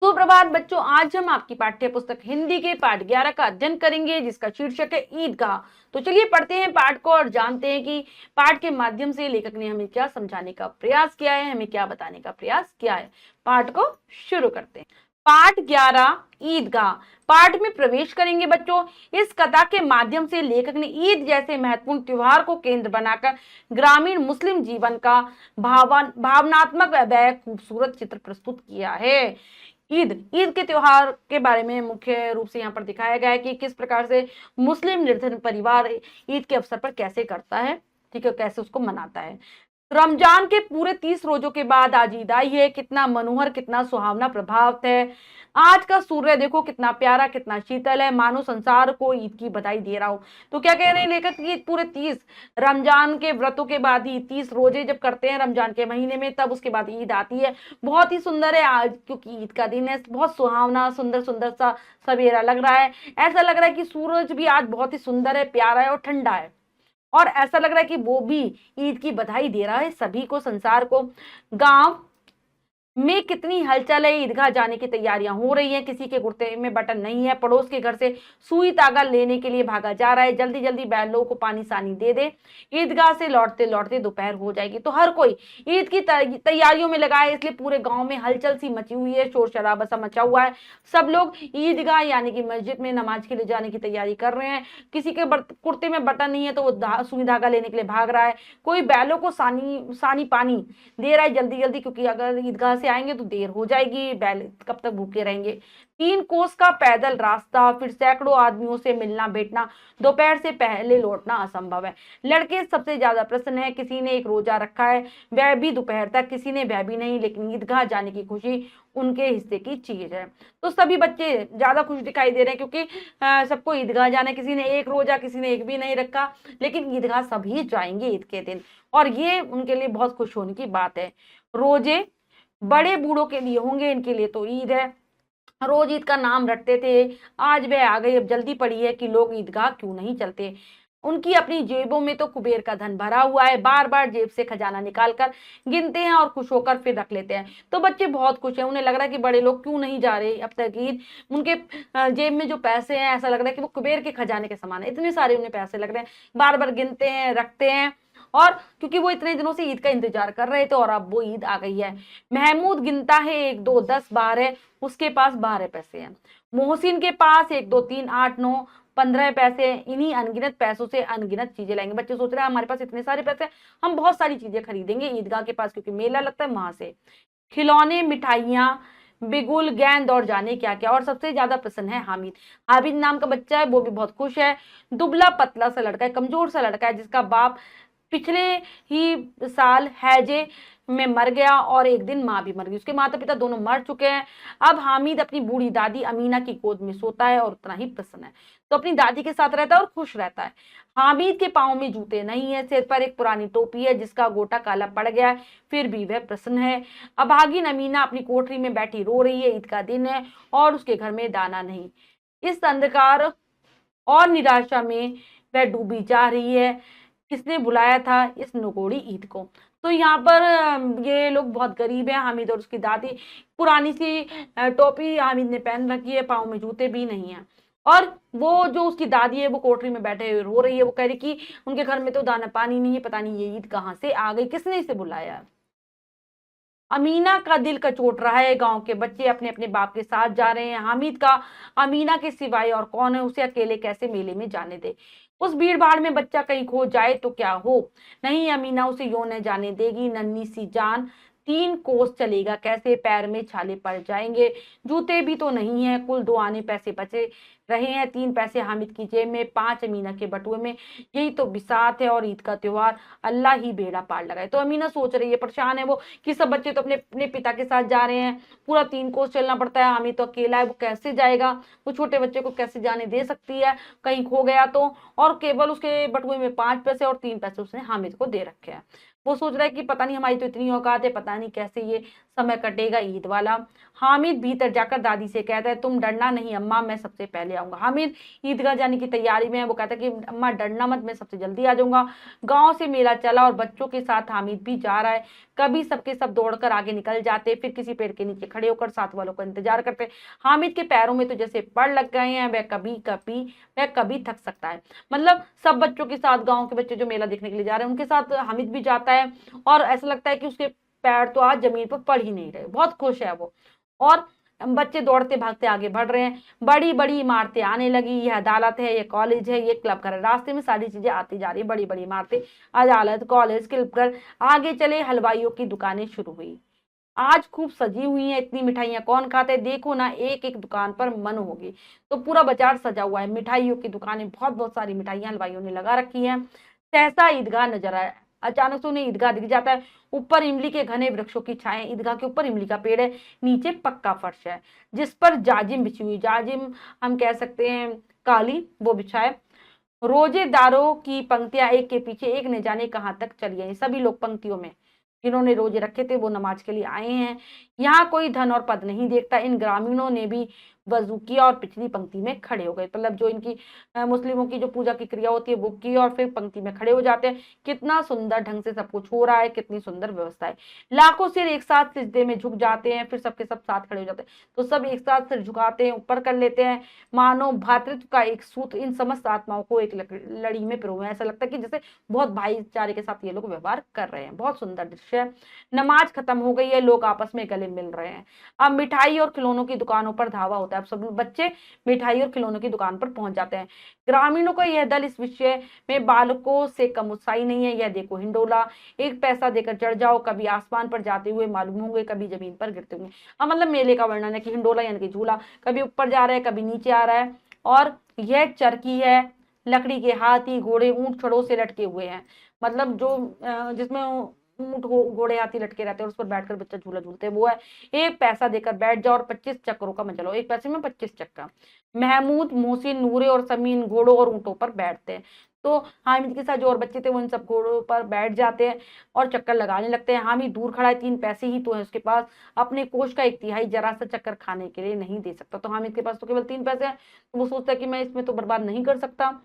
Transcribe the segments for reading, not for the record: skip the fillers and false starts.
सुप्रभात बच्चों, आज हम आपकी पाठ्य पुस्तक हिंदी के पाठ 11 का अध्ययन करेंगे, जिसका शीर्षक है ईदगाह। तो चलिए पढ़ते हैं पाठ को और जानते हैं कि पाठ के माध्यम से लेखक ने हमें क्या समझाने का प्रयास किया है, हमें क्या बताने का प्रयास किया है। पाठ को शुरू करते हैं। पाठ 11 ईदगाह। पाठ में प्रवेश करेंगे बच्चों। इस कथा के माध्यम से लेखक ने ईद जैसे महत्वपूर्ण त्योहार को केंद्र बनाकर ग्रामीण मुस्लिम जीवन का भावनात्मक व खूबसूरत चित्र प्रस्तुत किया है। ईद ईद के त्योहार के बारे में मुख्य रूप से यहाँ पर दिखाया गया है कि किस प्रकार से मुस्लिम निर्धन परिवार ईद के अवसर पर कैसे करता है, ठीक है, कैसे उसको मनाता है। रमजान के पूरे 30 रोजों के बाद आज ईद आई है। कितना मनोहर, कितना सुहावना प्रभाव है। आज का सूर्य देखो कितना प्यारा, कितना शीतल है, मानो संसार को ईद की बधाई दे रहा हूँ। तो क्या कह रहे हैं लेखक कि पूरे 30 रमजान के व्रतों के बाद ही 30 रोजे जब करते हैं रमजान के महीने में, तब उसके बाद ईद आती है। बहुत ही सुंदर है आज, क्योंकि ईद का दिन है। बहुत सुहावना, सुंदर सुंदर सा सवेरा लग रहा है। ऐसा लग रहा है कि सूरज भी आज बहुत ही सुंदर है, प्यारा है और ठंडा है। और ऐसा लग रहा है कि वो भी ईद की बधाई दे रहा है सभी को, संसार को। गांव में कितनी हलचल है। ईदगाह जाने की तैयारियां हो रही हैं। किसी के कुर्ते में बटन नहीं है। पड़ोस के घर से सुई तागा लेने के लिए भागा जा रहा है। जल्दी जल्दी बैलों को पानी सानी दे दे। ईदगाह से लौटते लौटते दोपहर हो जाएगी। तो हर कोई ईद की तैयारियों में लगा है, इसलिए पूरे गांव में हलचल सी मची हुई है, शोर शराबा सा मचा हुआ है। सब लोग ईदगाह यानी कि मस्जिद में नमाज के लिए जाने की तैयारी कर रहे हैं। किसी के कुर्ते में बटन नहीं है तो वो सुई धागा लेने के लिए भाग रहा है। कोई बैलों को सानी पानी दे रहा है जल्दी जल्दी, क्योंकि अगर ईदगाह से आएंगे तो देर हो जाएगी, बैल कब तक भूखे रहेंगे। 3 कोस का पैदल रास्ता, फिर सैकड़ों आदमियों से मिलना बैठना, दोपहर से पहले लौटना असंभव है। लड़के सबसे ज्यादा प्रसन्न है। किसी ने एक रोजा रखा है, वह भी दोपहर तक, किसी ने वह भी नहीं, लेकिन ईदगाह जाने की खुशी उनके हिस्से की चीज है। तो सभी बच्चे ज्यादा खुश दिखाई दे रहे हैं, क्योंकि सबको ईदगाह जाना है। किसी ने एक रोजा, किसी ने एक भी नहीं रखा, लेकिन ईदगाह सभी जाएंगे ईद के दिन, और ये उनके लिए बहुत खुश होने की बात है। रोजे बड़े बूढ़ों के लिए होंगे, इनके लिए तो ईद है। रोज ईद का नाम रटते थे, आज वह आ गई। अब जल्दी पड़ी है कि लोग ईदगाह क्यों नहीं चलते। उनकी अपनी जेबों में तो कुबेर का धन भरा हुआ है। बार बार जेब से खजाना निकालकर गिनते हैं और खुश होकर फिर रख लेते हैं। तो बच्चे बहुत खुश हैं। उन्हें लग रहा है कि बड़े लोग क्यों नहीं जा रहे अब तक ईद। उनके जेब में जो पैसे हैं, ऐसा लग रहा है कि वो कुबेर के खजाने के समान है। इतने सारे उन्हें पैसे लग रहे हैं, बार बार गिनते हैं, रखते हैं। और क्योंकि वो इतने दिनों से ईद का इंतजार कर रहे थे और अब वो ईद आ गई है। महमूद गिनता है 1 2 10 12, उसके पास 12 पैसे हैं। मोहसिन के पास 1 2 3 8 9 15 पैसे। इन्हीं अनगिनत पैसों से अनगिनत चीजें लाएंगे। बच्चे सोच रहे हैं हमारे पास इतने सारे पैसे, हम बहुत सारी चीजें खरीदेंगे ईदगाह के पास, क्योंकि मेला लगता है वहां से। खिलौने, मिठाइयां, बिगुल, गेंद और जाने क्या क्या। और सबसे ज्यादा प्रसन्न है हामिद। हामिद नाम का बच्चा है, वो भी बहुत खुश है। दुबला पतला सा लड़का है, कमजोर सा लड़का है, जिसका बाप पिछले ही साल हैजे में मर गया और एक दिन माँ भी मर गई। उसके माता पिता दोनों मर चुके हैं। अब हामिद अपनी बूढ़ी दादी अमीना की गोद में सोता है और उतना ही प्रसन्न है। तो अपनी दादी के साथ रहता है और खुश रहता है। हामिद के पाँव में जूते नहीं है, सिर पर एक पुरानी टोपी है जिसका गोटा काला पड़ गया है, फिर भी वह प्रसन्न है। अभागिन अमीना अपनी कोठरी में बैठी रो रही है। ईद का दिन है और उसके घर में दाना नहीं। इस अंधकार और निराशा में वह डूबी जा रही है। किसने बुलाया था इस नगोड़ी ईद को। तो यहाँ पर ये लोग बहुत गरीब हैं। हामिद और उसकी दादी, पुरानी सी टोपी हामिद ने पहन रखी है, पाँव में जूते भी नहीं है। और वो जो उसकी दादी है वो कोठरी में बैठे हुए रो रही है। वो कह रही कि उनके घर में तो दाना पानी नहीं है, पता नहीं ये ईद कहाँ से आ गई, किसने इसे बुलाया। अमीना का दिल कचोट रहा है। गांव के बच्चे अपने अपने बाप के साथ जा रहे हैं। हामिद का अमीना के सिवाय और कौन है, उसे अकेले कैसे मेले में जाने दे। उस भीड़ भाड़ में बच्चा कहीं खो जाए तो क्या हो। नहीं, अमीना उसे यूं न जाने देगी। नन्ही सी जान, 3 कोस चलेगा कैसे, पैर में छाले पड़ जाएंगे, जूते भी तो नहीं है। कुल 2 आने पैसे बचे रहे हैं। 3 पैसे हामिद की जेब में, 5 अमीना के बटुए में। यही तो बिसात है और ईद का त्योहार, अल्लाह ही बेड़ा पार लगाए। तो अमीना सोच रही है, परेशान है वो कि सब बच्चे तो अपने अपने पिता के साथ जा रहे हैं, पूरा 3 कोस चलना पड़ता है, हामिद तो अकेला है, वो कैसे जाएगा, वो छोटे बच्चे को कैसे जाने दे सकती है कहीं खो गया तो। और केवल उसके बटुए में 5 पैसे और 3 पैसे उसने हामिद को दे रखे हैं। वो सोच रहा है कि पता नहीं हमारी तो इतनी औकात है, पता नहीं कैसे ये समय कटेगा ईद वाला। हामिद भीतर जाकर दादी से कहता है, तुम डरना नहीं अम्मा, मैं सबसे पहले आऊंगा। हामिद ईदगाह जाने की तैयारी में है। वो कहता है कि अम्मा डरना मत, मैं सबसे जल्दी आ जाऊंगा। गांव से मेला चला और बच्चों के साथ हामिद भी जा रहा है। कभी सबके सब दौड़कर आगे निकल जाते, फिर किसी पेड़ के नीचे खड़े होकर साथ वालों का इंतजार करते। हामिद के पैरों में तो जैसे पड़ लग गए हैं, वह कभी थक सकता है। मतलब सब बच्चों के साथ, गांव के बच्चे जो मेला देखने के लिए जा रहे हैं उनके साथ हामिद भी जाता है, और ऐसा लगता है कि उसके पैर तो आज जमीन पर पड़ ही नहीं रहे। बहुत खुश है वो। और बच्चे दौड़ते भागते आगे बढ़ रहे हैं। बड़ी बड़ी इमारतें आने लगी। यह अदालत है, ये कॉलेज है, ये क्लब घर है। रास्ते में सारी चीजें आती जा रही, बड़ी बड़ी इमारतें, अदालत, कॉलेज, क्लब घर। आगे चले, हलवाइयों की दुकानें शुरू हुई। आज खूब सजी हुई हैं, इतनी मिठाइयां कौन खाते हैं, देखो ना, एक एक दुकान पर मन होगी। तो पूरा बाजार सजा हुआ है, मिठाइयों की दुकानें, बहुत बहुत सारी मिठाइयां हलवाइयों ने लगा रखी हैं। सहसा ईदगाह नजर आया। अचानक से उन्हें ईदगाह दिख जाता है। ऊपर इमली के घने वृक्षों की छाया, ईदगाह के ऊपर इमली का पेड़ है, नीचे पक्का फर्श है जिस पर जाजिम बिछी हुई, जाजिम हम कह सकते हैं काली, वो बिछा है। रोजेदारों की पंक्तियां एक के पीछे एक, न जाने कहां तक चली गई। सभी लोग पंक्तियों में, जिन्होंने रोजे रखे थे वो नमाज के लिए आए हैं। यहाँ कोई धन और पद नहीं देखता। इन ग्रामीणों ने भी वजू किया और पिछली पंक्ति में खड़े हो गए। मतलब जो इनकी मुस्लिमों की जो पूजा की क्रिया होती है वो की, और फिर पंक्ति में खड़े हो जाते हैं। कितना सुंदर ढंग से सब कुछ हो रहा है, कितनी सुंदर व्यवस्था है। लाखों सिर एक साथ सिजदे में झुक जाते हैं, फिर सबके सब साथ खड़े हो जाते हैं। तो सब एक साथ सिर झुकाते हैं, ऊपर कर लेते हैं। मानो भातृत्व का एक सूत्र इन समस्त आत्माओं को एक लड़ी में पिरोए। ऐसा लगता है कि जैसे बहुत भाईचारे के साथ ये लोग व्यवहार कर रहे हैं। बहुत सुंदर दृश्य है। नमाज खत्म हो गई है, लोग आपस में गले मिल रहे हैं। अब मिठाई और खिलौनों की दुकानों पर धावा होता है। अब सब बच्चे मिठाई और खिलौनों की दुकान पर पहुंच जाते हैं। ग्रामीणों का यह दल इस विषय में बालकों से कम उत्साही नहीं है। यह देखो हिंडोला, एक पैसा देकर चढ़ जाओ, कभी आसमान पर जाते हुए मालूम होंगे, कभी जमीन पर गिरते होंगे। अब मतलब मेले का वर्णन है कि हिंडोला यानी कि झूला कभी ऊपर जा रहा है, कभी नीचे आ रहा है। और यह चरखी है, लकड़ी के हाथी, घोड़े, ऊंट छड़ों से लटके हुए हैं। मतलब जो जिसमें ऊंट घोड़े हाथी लटके रहते हैं और उस पर बैठकर बच्चा झूला झूलते हैं, वो है। एक पैसा देकर बैठ जाओ और 25 चक्करों का मजा लो। एक पैसे में 25 चक्कर। महमूद, मोहसिन, नूरे और समीन घोड़ों और ऊंटों पर बैठते हैं। तो हामिद के साथ जो और बच्चे थे वो इन सब घोड़ों पर बैठ जाते हैं और चक्कर लगाने लगते हैं। हामिद दूर खड़ा है, 3 पैसे ही तो है उसके पास, अपने कोष का 1/3 जरा सा चक्कर खाने के लिए नहीं दे सकता। तो हामिद के पास तो केवल 3 पैसे हैं, तो वो सोचता है कि मैं इसमें तो बर्बाद नहीं कर सकता।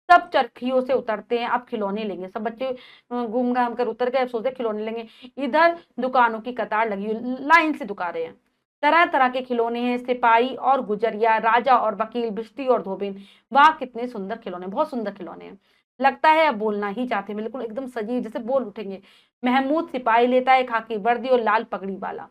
सब चरखियों से उतरते हैं, अब खिलौने लेंगे। सब बच्चे घूम घाम कर उतर गए, अब सोचते खिलौने लेंगे। इधर दुकानों की कतार लगी हुई, लाइन से दुकानें हैं। तरह तरह के खिलौने हैं, सिपाही और गुजरिया, राजा और वकील, भिश्ती और धोबिन। वाह कितने सुंदर खिलौने, बहुत सुंदर खिलौने हैं। लगता है अब बोलना ही चाहते हैं, बिल्कुल एकदम सजीव, जैसे बोल उठेंगे। महमूद सिपाही लेता है, खाकी वर्दी और लाल पगड़ी वाला,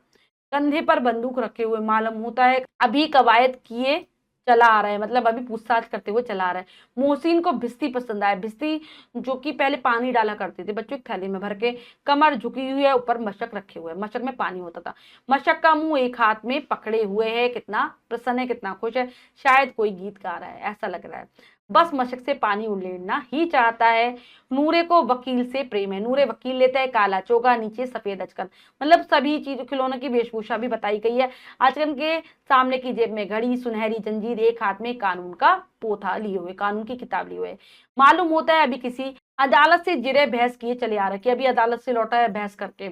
कंधे पर बंदूक रखे हुए, मालूम होता है अभी कवायद किए चला आ रहा है, मतलब अभी पूछताछ करते हुए चला आ रहा है। मोहसिन को भिस्ती पसंद आया, भिस्ती जो कि पहले पानी डाला करते थे बच्चों एक थैली में भर के, कमर झुकी हुई है, ऊपर मशक रखे हुए है, मशक में पानी होता था। मशक का मुंह एक हाथ में पकड़े हुए है, कितना प्रसन्न है, कितना खुश है, शायद कोई गीत गा रहा है, ऐसा लग रहा है। बस मशक से पानी उड़ेलना ही चाहता है। नूरे को वकील से प्रेम है, नूरे वकील लेता है, काला चोगा, नीचे सफेद अचकन। मतलब सभी चीज खिलौनों की वेशभूषा भी बताई गई है। अचकन के सामने की जेब में घड़ी, सुनहरी जंजीर, एक हाथ में कानून का पोथा लिए हुए, कानून की किताब लिए हुए। मालूम होता है अभी किसी अदालत से जिरे बहस किए चले आ रहे, कि अभी अदालत से लौटा है बहस करके।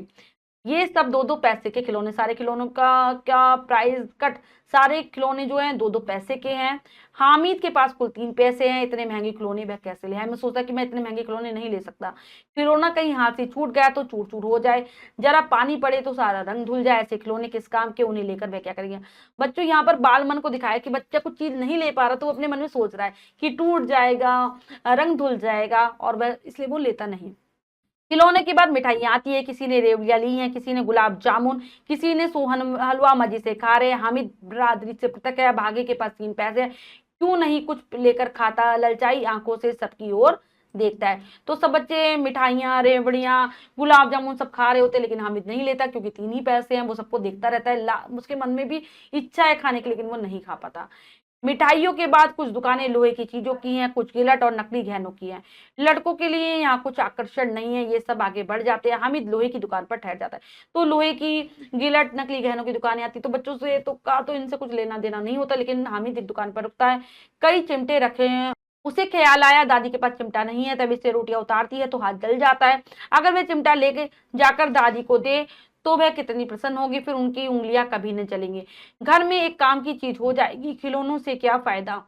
ये सब 2-2 पैसे के खिलौने, सारे खिलौनों का क्या प्राइस कट, सारे खिलौने जो हैं 2-2 पैसे के हैं। हामिद के पास कुल 3 पैसे हैं, इतने महंगे खिलौने वह कैसे ले आए। मैं सोचता कि मैं इतने महंगे खिलौने नहीं ले सकता। खिलौना कहीं हाथ से छूट गया तो चूर चूर हो जाए, जरा पानी पड़े तो सारा रंग धुल जाए, ऐसे खिलौने किस काम के, उन्हें लेकर वह क्या करेंगे। बच्चों यहाँ पर बाल मन को दिखाया कि बच्चा कुछ चीज नहीं ले पा रहा तो वो अपने मन में सोच रहा है कि टूट जाएगा, रंग धुल जाएगा, और वह इसलिए वो लेता नहीं। खिलौने के बाद मिठाइयां आती है, किसी ने रेवड़ियां ली हैं, किसी ने गुलाब जामुन, किसी ने सोहन हलवा मजे से खा रहे हैं। हामिद बरादरी से पृथक है, भागे के पास 3 पैसे, क्यों नहीं कुछ लेकर खाता, ललचाई आंखों से सबकी ओर देखता है। तो सब बच्चे मिठाइयां, रेवड़ियां, गुलाब जामुन सब खा रहे होते, लेकिन हामिद नहीं लेता क्योंकि 3 ही पैसे हैं। वो सबको देखता रहता है, उसके मन में भी इच्छा है खाने की, लेकिन वो नहीं खा पाता। मिठाइयों के बाद कुछ दुकानें लोहे की चीजों की हैं, कुछ गिलट और नकली गहनों की हैं। लड़कों के लिए यहाँ कुछ आकर्षण नहीं है, ये सब आगे बढ़ जाते हैं। हामिद लोहे की दुकान पर ठहर जाता है। तो लोहे की, गिलट, नकली गहनों की दुकानें आती, तो बच्चों से तो इनसे कुछ लेना देना नहीं होता, लेकिन हामिद एक दुकान पर रुकता है। कई चिमटे रखे हैं। उसे ख्याल आया दादी के पास चिमटा नहीं है, तभी से रोटियां उतारती है तो हाथ जल जाता है। अगर वह चिमटा लेके जाकर दादी को दे तो वह कितनी प्रसन्न होगी, फिर उनकी उंगलियां कभी नहीं चलेंगी। घर में एक काम की चीज हो जाएगी, खिलौनों से क्या फायदा,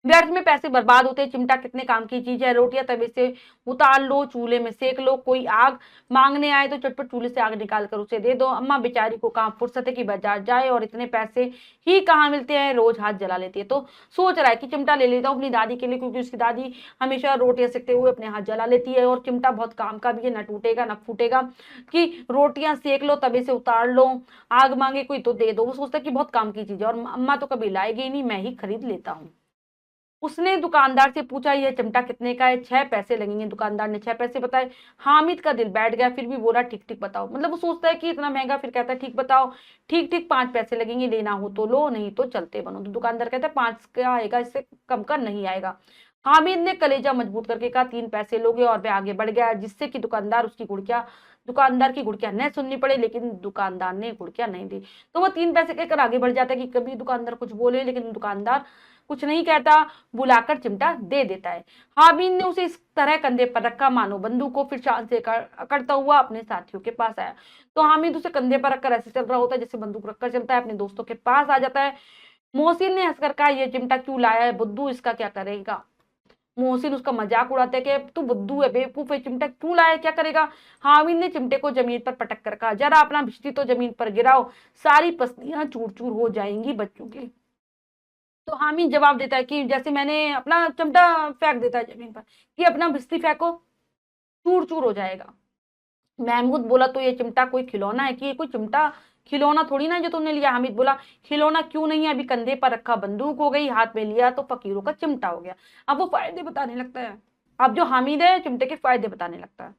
व्यर्थ में पैसे बर्बाद होते हैं। चिमटा कितने काम की चीज है, रोटियां तवे से उतार लो, चूल्हे में सेक लो, कोई आग मांगने आए तो चटपट चूल्हे से आग निकाल कर उसे दे दो। अम्मा बेचारी को कहाँ फुर्सत है कि बाजार जाए, और इतने पैसे ही कहाँ मिलते हैं, रोज हाथ जला लेती है। तो सोच रहा है कि चिमटा ले लेता हूँ अपनी दादी के लिए, क्योंकि उसकी दादी हमेशा रोटियां सेकते हुए अपने हाथ जला लेती है, और चिमटा बहुत काम का भी है, न टूटेगा न फूटेगा, कि रोटियां सेक लो, तवे से उतार लो, आग मांगे कोई तो दे दो। वो सोचता है कि बहुत काम की चीज है, और अम्मा तो कभी लाएगी ही नहीं, मैं ही खरीद लेता हूँ। उसने दुकानदार से पूछा, यह चिमटा कितने का है? 6 पैसे लगेंगे। दुकानदार ने 6 पैसे बताए। हामिद का दिल बैठ गया, फिर भी बोला ठीक ठीक बताओ। मतलब वो सोचता है कि इतना महंगा, फिर कहता है ठीक बताओ। ठीक ठीक 5 पैसे लगेंगे, लेना हो तो लो, नहीं तो चलते बनो। तो दुकानदार कहता है 5 का आएगा, इससे कम का नहीं आएगा। हामिद ने कलेजा मजबूत करके कहा 3 पैसे लोगे, और वह आगे बढ़ गया, जिससे कि दुकानदार की गुड़कियां न सुननी पड़े, लेकिन दुकानदार ने गुड़कियां नहीं दी। तो वो 3 पैसे कहकर आगे बढ़ जाता है कि कभी दुकानदार कुछ बोले, लेकिन दुकानदार कुछ नहीं कहता, बुलाकर चिमटा दे देता है। हामिद ने उसे इस तरह कंधे पर रखा मानो बंदूक को, फिर शान से अकड़ता हुआ अपने साथियों के पास आया। तो हामिद उसे कंधे पर रखकर ऐसे चल रहा होता है जैसे बंदूक रखकर चलता है, अपने दोस्तों के पास आ जाता है। मोहसिन ने हंसकर कहा, यह चिमटा क्यों लाया है बुद्धू, इसका क्या करेगा? मोहसिन उसका मजाक उड़ाते हैं कि तू बुद्धू है, बेवकूफ है, चिमटा क्यों लाया, क्या करेगा? हामिद ने चिमटे को जमीन पर पटक कर कहा, जरा अपना भिश्ती तो जमीन पर गिराओ, सारी पसलियां चूर चूर हो जाएंगी बच्चों की। तो हामिद जवाब देता है कि जैसे मैंने अपना चिमटा फेंक देता है जमीन पर, कि अपना भिश्ती फेंको, चूर चूर हो जाएगा। महमूद बोला, तो ये चिमटा कोई खिलौना है कि? ये कोई चिमटा खिलौना थोड़ी ना है जो तुमने लिया। हामिद बोला, खिलौना क्यों नहीं है, अभी कंधे पर रखा बंदूक हो गई, हाथ में लिया तो फकीरों का चिमटा हो गया। अब वो फायदे बताने लगता है। अब जो हामिद है चिमटे के फायदे बताने लगता है।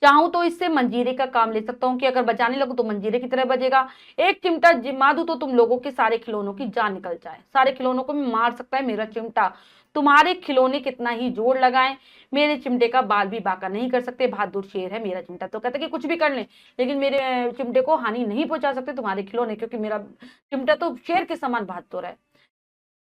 चाहूं तो इससे मंजीरे का काम ले सकता हूँ, कि अगर बजाने लगूं तो मंजीरे की तरह बजेगा। एक चिमटा जिमा दूं तो तुम लोगों के सारे खिलौनों की जान निकल जाए, सारे खिलौनों को मार सकता है मेरा चिमटा। तुम्हारे खिलौने कितना ही जोर लगाएं, मेरे चिमटे का बाल भी बांका नहीं कर सकते। बहादुर शेर है मेरा चिमटा। तो कहता है कि कुछ भी कर लें, लेकिन मेरे चिमटे को हानि नहीं पहुंचा सकते तुम्हारे खिलौने, क्योंकि मेरा चिमटा तो शेर के समान बहादुर है।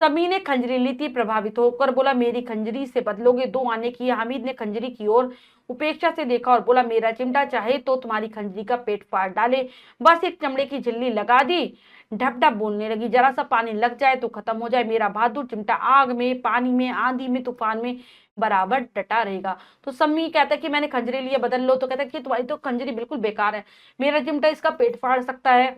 समी ने खंजरी ली थी, प्रभावित होकर बोला, मेरी खंजरी से बदलोगे? 2 आने की। हामिद ने खंजरी की ओर उपेक्षा से देखा और बोला, मेरा चिमटा चाहे तो तुम्हारी खंजरी का पेट फाड़ डाले। बस एक चमड़े की झिल्ली लगा दी, ढप ढप बोलने लगी, जरा सा पानी लग जाए तो खत्म हो जाए। मेरा बहादुर चिमटा आग में, पानी में, आंधी में, तूफान में बराबर डटा रहेगा। तो सम्मी कहता है कि मैंने खंजरी लिए, बदल लो। तो कहता है कि तुम्हारी तो खंजरी बिल्कुल बेकार है, मेरा चिमटा इसका पेट फाड़ सकता है,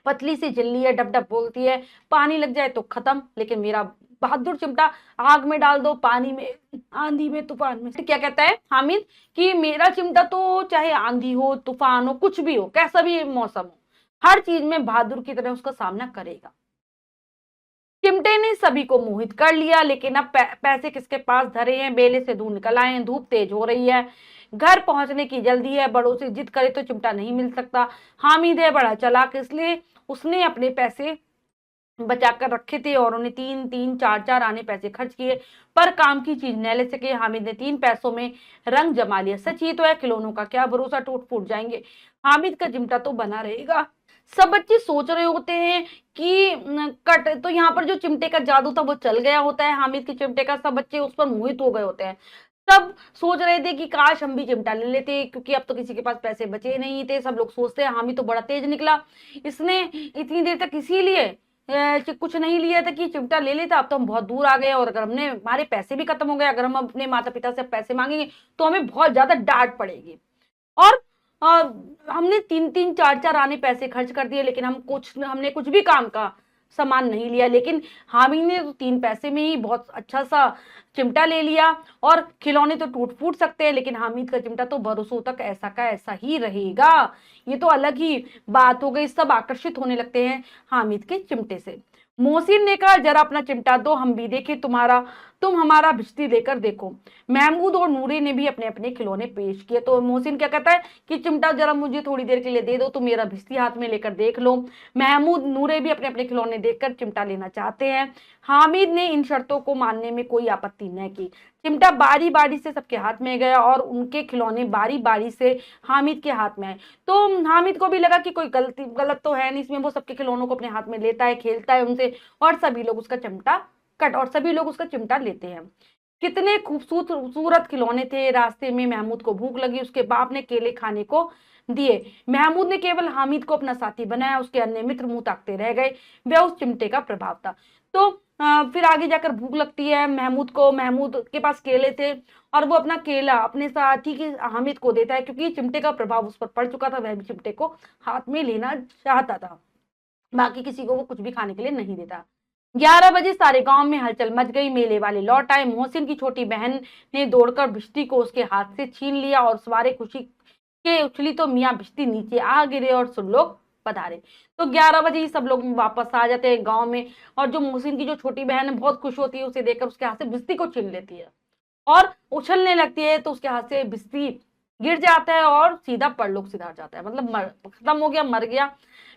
पतली सी झिल्ली है, डब डब बोलती है, पानी लग जाए तो खत्म, लेकिन मेरा बहादुर चिमटा आग में डाल दो, पानी में, आंधी में, तूफान में। क्या कहता है हामिद कि मेरा चिमटा तो चाहे आंधी हो, तूफान हो, कुछ भी हो, कैसा भी मौसम हो, हर चीज में बहादुर की तरह उसका सामना करेगा। चिमटे ने सभी को मोहित कर लिया, लेकिन अब पैसे किसके पास धरे हैं, बेले से दूर निकल आए हैं, धूप तेज हो रही है, घर पहुंचने की जल्दी है, बड़ों से जिद करे तो चिमटा नहीं मिल सकता। हामिद है बड़ा चालाक, इसलिए उसने अपने पैसे बचा कर रखे थे, और उन्हें 3-3, 4-4 आने पैसे खर्च किए, पर काम की चीज न ले सके। हामिद ने 3 पैसों में रंग जमा लिया। सच ही तो है, खिलौनों का क्या भरोसा, टूट फूट जाएंगे, हामिद का चिमटा तो बना रहेगा। सब बच्चे सोच रहे होते हैं कि कट, तो यहाँ पर जो चिमटे का जादू था वो चल गया होता है हामिद के चिमटे का, सब बच्चे उस पर मोहित हो गए होते हैं। सब सोच रहे थे कि काश हम भी चिमटा ले लेते, क्योंकि अब तो किसी के पास पैसे बचे नहीं थे। सब लोग सोचते हैं हामिद तो बड़ा तेज निकला, इसने इतनी देर तक इसीलिए कुछ नहीं लिया था कि चिमटा ले लेता, अब तो हम बहुत दूर आ गए, और अगर हमने, हमारे पैसे भी खत्म हो गए, अगर हम अपने माता पिता से पैसे मांगेंगे तो हमें बहुत ज्यादा डांट पड़ेगी। और हमने 3-3, 4-4 आने पैसे खर्च कर दिए, लेकिन हमने कुछ भी काम का सामान नहीं लिया। लेकिन हामिद ने तो 3 पैसे में ही बहुत अच्छा सा चिमटा ले लिया, और खिलौने तो टूट फूट सकते हैं, लेकिन हामिद का चिमटा तो बरसों तक ऐसा का ऐसा ही रहेगा। ये तो अलग ही बात हो गई। सब आकर्षित होने लगते हैं हामिद के चिमटे से। मोहसिन ने कहा, जरा अपना चिमटा दो, हम भी देखें, तुम हमारा भिश्ती देकर देखो। महमूद और नूरे ने भी अपने अपने खिलौने पेश किए। तो मोहसिन क्या कहता है कि चिमटा जरा मुझे थोड़ी देर के लिए दे दो, तुम मेरा भिश्ती हाथ में लेकर देख लो। महमूद, नूरे भी अपने अपने खिलौने देखकर चिमटा लेना चाहते हैं। हामिद ने इन शर्तों को मानने में कोई आपत्ति न की। चिमटा बारी बारी से सबके हाथ में गया, और उनके खिलौने बारी बारी से हामिद के हाथ में आए। तो हामिद को भी लगा कि कोई गलत तो है नहीं इसमें, वो सबके खिलौनों को अपने हाथ में लेता है, खेलता है उनसे, और सभी लोग उसका चिमटा लेते हैं। कितने खूबसूरत खिलौने थे। रास्ते में महमूद को भूख लगी, उसके बाप ने केले खाने को दिए। महमूद ने केवल हामिद को अपना साथी बनाया, उसके अन्य मित्र मुंह ताकते रह गए। वह उस चिमटे का प्रभाव था। तो फिर आगे जाकर भूख लगती है महमूद को। महमूद के पास केले थे और वो अपना केला अपने साथी के हामिद को देता है, क्योंकि चिमटे का प्रभाव उस पर पड़ चुका था। वह भी चिमटे को हाथ में लेना चाहता था, बाकी किसी को वो कुछ भी खाने के लिए नहीं देता। 11 बजे सारे गांव में हलचल मच गई। मेले वाले लौट आए। मोहसिन की छोटी बहन ने दौड़कर भिश्ती को उसके हाथ से छीन लिया और सवारे खुशी के उछली तो मियाँ भिश्ती नीचे आ गिरे और सब लोग पधारे। तो 11 बजे ही सब लोग वापस आ जाते हैं गांव में, और जो मोहसिन की जो छोटी बहन है बहुत खुश होती है, उसे देखकर उसके हाथ से भिश्ती को छीन लेती है और उछलने लगती है। तो उसके हाथ से भिश्ती गिर जाता है और सीधा परलोक सिधार जाता है, मतलब खत्म हो गया, मर गया।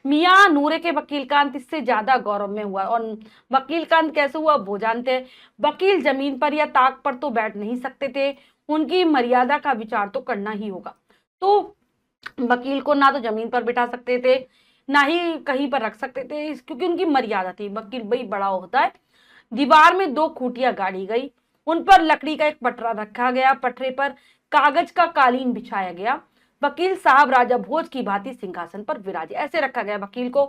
मियाँ नूरे के वकील कांत इससे ज्यादा गौरव में हुआ, और वकील कांत कैसे हुआ वो जानते हैं। वकील जमीन पर या ताक पर तो बैठ नहीं सकते थे, उनकी मर्यादा का विचार तो करना ही होगा। तो वकील को ना तो जमीन पर बिठा सकते थे, ना ही कहीं पर रख सकते थे, क्योंकि उनकी मर्यादा थी। वकील भाई बड़ा होता है। दीवार में 2 खूंटियां गाड़ी गई, उन पर लकड़ी का एक पटरा रखा गया, पटरे पर कागज का कालीन बिछाया गया। वकील साहब राजा भोज की भांति सिंहासन पर विराजे, ऐसे रखा गया वकील को।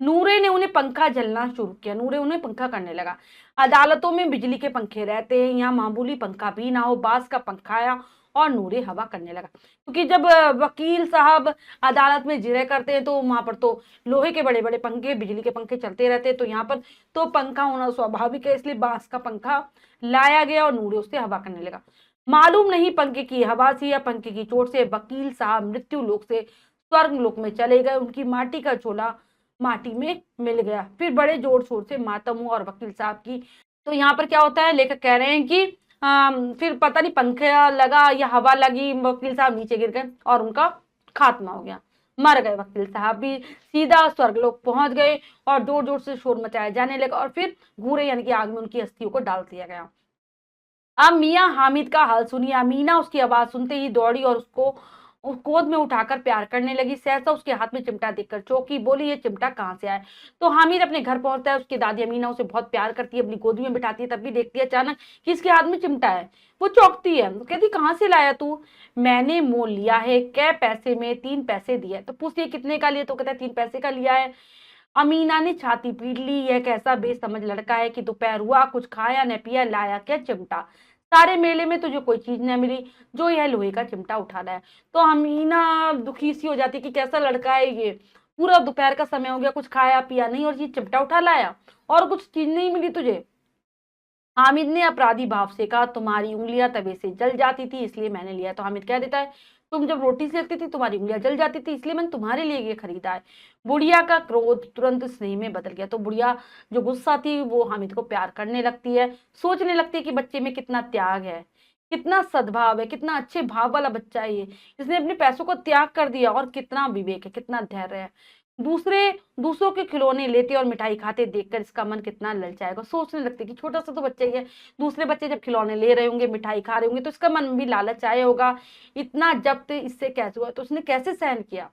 नूरे ने उन्हें पंखा झलना शुरू किया। नूरे उन्हें पंखा करने लगा। अदालतों में बिजली के पंखे रहते हैं, यहाँ मामूली पंखा भी ना हो, बांस का पंखा आया और नूरे हवा करने लगा। क्योंकि जब वकील साहब अदालत में जिरह करते हैं तो वहां पर तो लोहे के बड़े बड़े पंखे, बिजली के पंखे चलते रहते हैं, तो यहाँ पर तो पंखा होना स्वाभाविक है, इसलिए बांस का पंखा लाया गया और नूरे उससे हवा करने लगा। मालूम नहीं पंखे की हवा से या पंखे की चोट से वकील साहब मृत्यु लोक से स्वर्ग लोक में चले गए। उनकी माटी का झोला माटी में मिल गया। फिर बड़े जोर शोर से मातम हुआ और वकील साहब की। तो यहाँ पर क्या होता है, लेखक कह रहे हैं कि फिर पता नहीं पंखा लगा या हवा लगी, वकील साहब नीचे गिर गए और उनका खात्मा हो गया, मर गए। वकील साहब भी सीधा स्वर्गलोक पहुंच गए और जोर जोर से शोर मचाया जाने लगा और फिर घूरे यानी कि आग में उनकी अस्थियों को डाल दिया गया। अब मियाँ हामिद का हाल सुनिए। अमीना उसकी आवाज सुनते ही दौड़ी और उसको गोद में उठाकर प्यार करने लगी। सहसा उसके हाथ में चिमटा देखकर चौंकी, बोली ये चिमटा कहाँ से आया। तो हामिद अपने घर पहुंचता है। उसकी दादी अमीना उसे बहुत प्यार करती है, अपनी गोदी में बिठाती है, तब भी देखती है अचानक कि इसके हाथ में चिमटा है। वो चौंकती है, तो कहती कहाँ से लाया तू। मैंने मोल लिया है। कै पैसे में? 3 पैसे दिए। तो पूछती है कितने का लिए, तो कहता है 3 पैसे का लिया है। अमीना ने छाती पीट ली। यह कैसा बेसमझ लड़का है कि दोपहर हुआ, कुछ खाया न पिया, लाया क्या चिमटा। सारे मेले में तुझे कोई चीज न मिली जो यह लोहे का चिमटा उठा रहा है। तो अमीना दुखी सी हो जाती कि कैसा लड़का है ये, पूरा दोपहर का समय हो गया, कुछ खाया पिया नहीं और ये चिमटा उठा लाया और कुछ चीज नहीं मिली तुझे। हामिद ने अपराधी भाव से कहा तुम्हारी उंगलियां तवे से जल जाती थी इसलिए मैंने लिया। तो हामिद कह देता है तुम जब रोटी सेकती थी तुम्हारी उंगलियां जल जाती थी इसलिए मैंने तुम्हारे लिए ये खरीदा है। बुढ़िया का क्रोध तुरंत स्नेह में बदल गया। तो बुढ़िया जो गुस्सा थी वो हामिद को प्यार करने लगती है, सोचने लगती है कि बच्चे में कितना त्याग है, कितना सद्भाव है, कितना अच्छे भाव वाला बच्चा है ये, इसने अपने पैसों को त्याग कर दिया और कितना विवेक है, कितना धैर्य है। दूसरों के खिलौने लेते और मिठाई खाते देखकर इसका मन कितना ललचाएगा। सोचने लगते कि छोटा सा तो बच्चा ही है, दूसरे बच्चे जब खिलौने ले रहे होंगे, मिठाई खा रहे होंगे, तो इसका मन भी लालच आया होगा। इतना जब्त इससे कैसे हुआ, तो उसने कैसे सहन किया।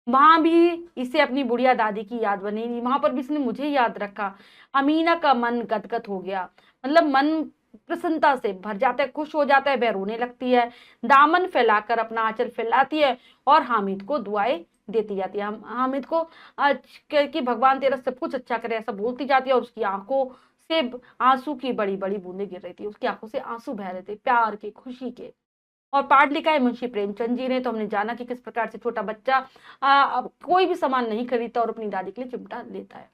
वहां भी इसे अपनी बुढ़िया दादी की याद बनी, वहां पर भी इसने मुझे याद रखा। अमीना का मन गदगद हो गया, मतलब मन प्रसन्नता से भर जाता है, खुश हो जाता है, वह रोने लगती है, दामन फैलाकर अपना आंचल फैलाती है और हामिद को दुआएं देती जाती है। हामिद को कि भगवान तेरा सब कुछ अच्छा करे ऐसा बोलती जाती है और उसकी आंखों से आंसू की बड़ी बड़ी बूंदें गिर रही थी, उसकी आंखों से आंसू बह रहे थे प्यार के, खुशी के। और पाठ लिखा है मुंशी प्रेमचंद जी ने। तो हमने जाना कि किस प्रकार से छोटा बच्चा कोई भी सामान नहीं खरीदता और अपनी दादी के लिए चिमटा लेता है।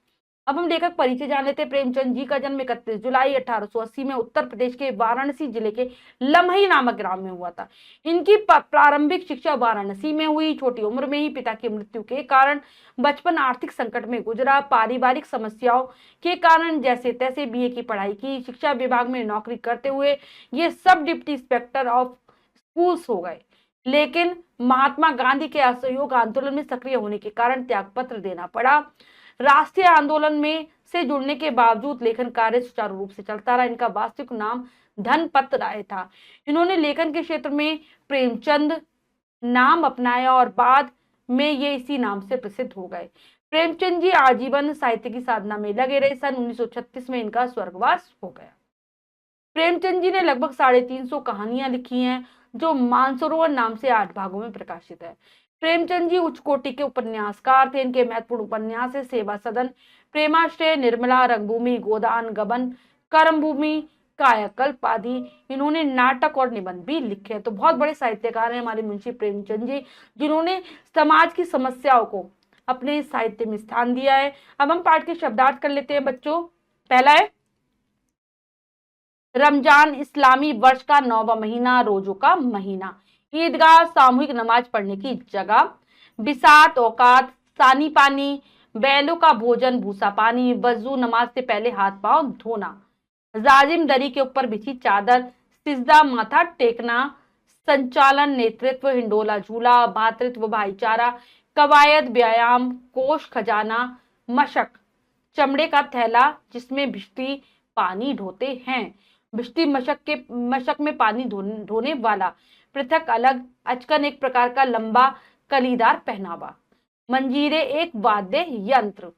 अब हम लेखक परिचय जान लेते हैं। प्रेमचंद जी का जन्म 31 जुलाई 1880 में उत्तर प्रदेश के वाराणसी जिले के लम्ही नामक ग्राम में हुआ था। इनकी प्रारंभिक शिक्षा वाराणसी में हुई। छोटी उम्र में ही पिता की मृत्यु के कारण बचपन आर्थिक संकट में गुजरा। पारिवारिक समस्याओं के कारण जैसे तैसे बीए की पढ़ाई की। शिक्षा विभाग में नौकरी करते हुए ये सब डिप्टी इंस्पेक्टर ऑफ स्कूल्स हो गए, लेकिन महात्मा गांधी के असहयोग आंदोलन में सक्रिय होने के कारण त्यागपत्र देना पड़ा। राष्ट्रीय आंदोलन में से जुड़ने के बावजूद लेखन कार्य सुचारू रूप से चलता रहा। इनका वास्तविक नाम धनपत राय था। इन्होंने लेखन के क्षेत्र में प्रेमचंद नाम अपनाया और बाद में ये इसी नाम से प्रसिद्ध हो गए। प्रेमचंद जी आजीवन साहित्य की साधना में लगे रहे। सन 1936 में इनका स्वर्गवास हो गया। प्रेमचंद जी ने लगभग 350 कहानियां लिखी हैं जो मानसरोवर नाम से 8 भागों में प्रकाशित है। प्रेमचंद जी उच्च कोटि के उपन्यासकार थे। इनके महत्वपूर्ण उपन्यास है सेवा सदन, प्रेमाश्रय, निर्मला, रंगभूमि, गोदान, गबन, कर्मभूमि, कायाकल्प आदि। इन्होंने नाटक और निबंध भी लिखे हैं। तो बहुत बड़े साहित्यकार हैं हमारे मुंशी प्रेमचंद जी, जिन्होंने समाज की समस्याओं को अपने साहित्य में स्थान दिया है। अब हम पाठ के शब्दार्थ कर लेते हैं बच्चों। पहला है रमजान, इस्लामी वर्ष का 9वां महीना, रोजों का महीना। ईदगाह, सामूहिक नमाज पढ़ने की जगह। बिसात, औकात, सानी पानी, बैलों का भोजन, भूसा पानी। वजू, नमाज से पहले हाथ पांव धोना। जाजिम, दरी के ऊपर बिछी चादर। सिजदा, माथा टेकना। संचालन, नेतृत्व, हिंडोला, झूला। भातृत्व, भाईचारा। कवायद, व्यायाम। कोष, खजाना। मशक, चमड़े का थैला जिसमें भिश्ती पानी ढोते हैं। भिश्ती, मशक में पानी ढोने वाला। पृथक, अलग। अचकन, एक प्रकार का लंबा कलीदार पहनावा। मंजीरे, एक वाद्य यंत्र।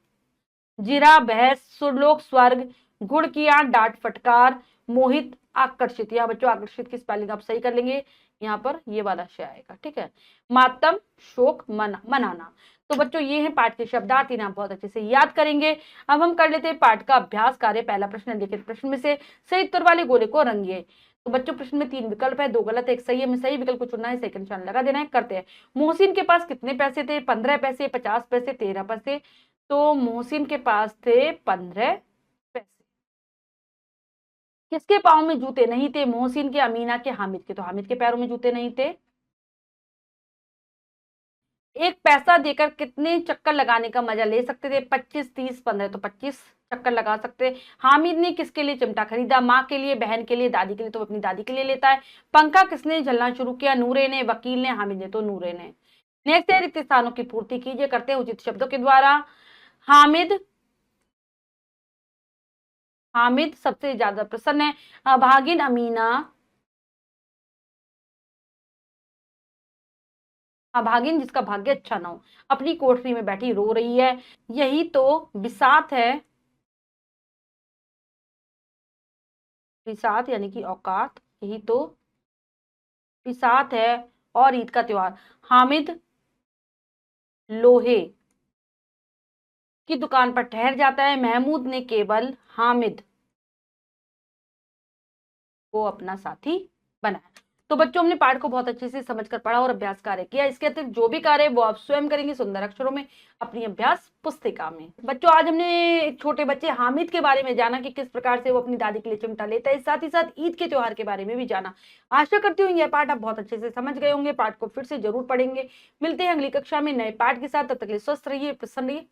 जिरा, बहस। सुरलोक, स्वर्ग। गुड़कियां, डांट फटकार। मोहित, आकर्षित। यहाँ बच्चों आकर्षित की स्पेलिंग आप सही कर लेंगे, यहाँ पर ये वाला शय आएगा, ठीक है। मातम, शोक, मनाना। तो बच्चों ये हैं पाठ के शब्दार्थ, इन्हें आप बहुत अच्छे से याद करेंगे। अब हम कर लेते हैं पाठ का अभ्यास कार्य। पहला प्रश्न, लिखित प्रश्न में से सही उत्तर वाले गोले को रंगिए। तो बच्चों प्रश्न में 3 विकल्प है, 2 गलत है, 1 सही है। हमें सही विकल्प को चुनना है, सेकंड निशान लगा देना है। करते हैं। मोहसिन के पास कितने पैसे थे? 15 पैसे, 50 पैसे, 13 पैसे। तो मोहसिन के पास थे 15 पैसे। किसके पाँव में जूते नहीं थे? मोहसिन के, अमीना के, हामिद के। तो हामिद के पैरों में जूते नहीं थे। एक पैसा देकर कितने चक्कर लगाने का मजा ले सकते थे? 25, 30, 15। तो 25 चक्कर लगा सकते। हामिद ने किसके लिए चिमटा खरीदा? माँ के लिए, बहन के लिए, दादी के लिए। तो अपनी दादी के लिए लेता है। पंखा किसने झलना शुरू किया? नूरे ने, वकील ने, हामिद ने। तो नूरे ने। नेक्स्ट है, रिक्त स्थानों की पूर्ति कीजिए। करते हैं उचित शब्दों के द्वारा। हामिद, हामिद सबसे ज्यादा प्रसन्न है। अभागिन, अमीना। अभागिन जिसका भाग्य अच्छा ना हो, अपनी कोठरी में बैठी रो रही है। यही तो बिसात है। बिसात यानी कि औकात, यही तो बिसात है और ईद का त्योहार। हामिद लोहे की दुकान पर ठहर जाता है। महमूद ने केवल हामिद को अपना साथी बनाया। तो बच्चों हमने पाठ को बहुत अच्छे से समझकर पढ़ा और अभ्यास कार्य किया। इसके अतिरिक्त जो भी कार्य है वो आप स्वयं करेंगे सुंदर अक्षरों में अपनी अभ्यास पुस्तिका में। बच्चों आज हमने एक छोटे बच्चे हामिद के बारे में जाना कि किस प्रकार से वो अपनी दादी के लिए चिमटा लेता है, साथ ही साथ ईद के त्योहार के बारे में भी जाना। आशा करती हूँ यह पाठ आप बहुत अच्छे से समझ गए होंगे। पाठ को फिर से जरूर पढ़ेंगे। मिलते हैं अगली कक्षा में नए पाठ के साथ। तब तक के लिए स्वस्थ रहिए, प्रसन्न रहिए।